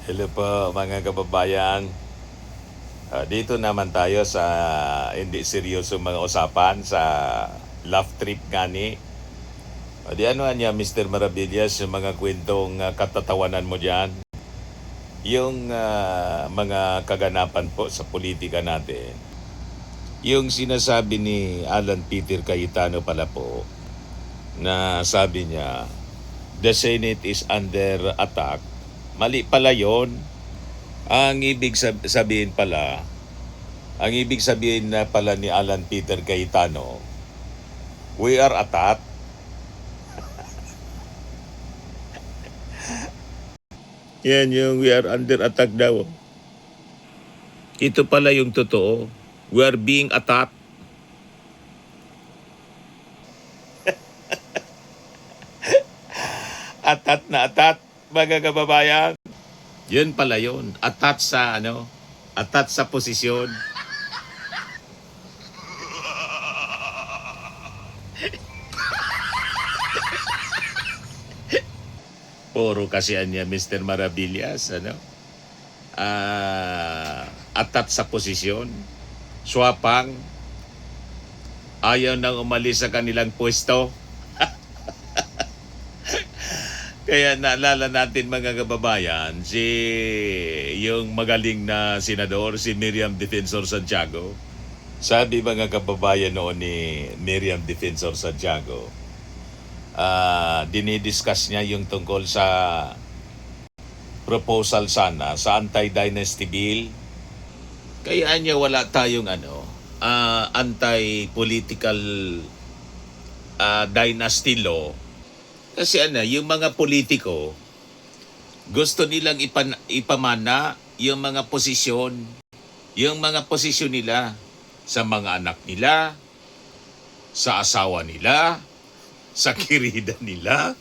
Hello po mga kababayan. Dito naman tayo sa hindi seryoso mga usapan sa love trip gani. Di ano niya Mr. Maravillas yung mga kwentong katatawanan mo diyan. Yung mga kaganapan po sa politika natin. Yung sinasabi ni Alan Peter Cayetano pala po na sabi niya the Senate is under attack. Mali pala yon. Ang ibig sabihin pala, ang ibig sabihin na pala ni Alan Peter Cayetano, we are attacked. Yan yung we are under attack daw. Ito pala yung totoo. We are being attacked. Atat na atat, mga kababayan. Yun pala yun. Atat sa atat sa posisyon. Puro kasi niya Mr. Maravillas, atat sa posisyon. Swapang, ayaw nang umalis sa kanilang pwesto. Kaya naalala natin mga kababayan, yung magaling na senador, si Miriam Defensor Santiago. Sabi mga kababayan noon ni Miriam Defensor Santiago, dinidiscuss niya yung tungkol sa proposal sana sa anti-dynasty bill. Kaya niya wala tayong anti-political dynasty law. Kasi yung mga politiko, gusto nilang ipamana yung mga posisyon nila sa mga anak nila, sa asawa nila, sa kirida nila.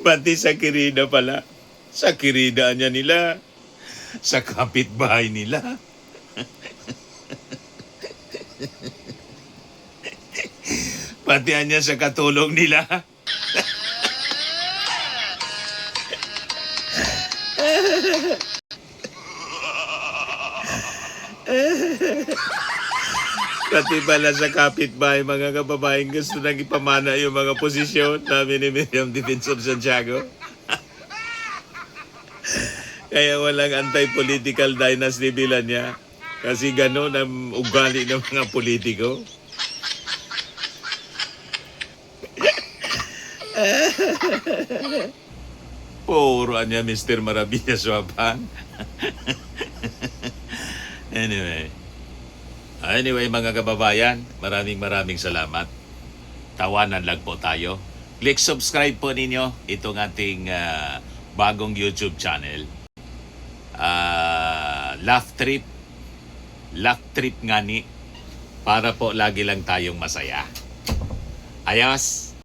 Pati sa kirida pala. Sa kirida niya nila. Sa kapitbahay nila. Pati niya sa katulong nila. Pati pala sa kapitbahay mga kababaeng gusto nang ipamana yung mga posisyon namin ni Miriam Defensor Santiago. Kaya walang anti-political dynasty bill niya. Kasi gano'n ang ugali ng mga politiko. Puro niya Mr. Maravillas Wapan. Anyway mga kababayan, maraming salamat. Tawanan lang po tayo. Click subscribe po ninyo itong ating bagong YouTube channel. Laugh trip ngani, para po lagi lang tayong masaya. Ayos!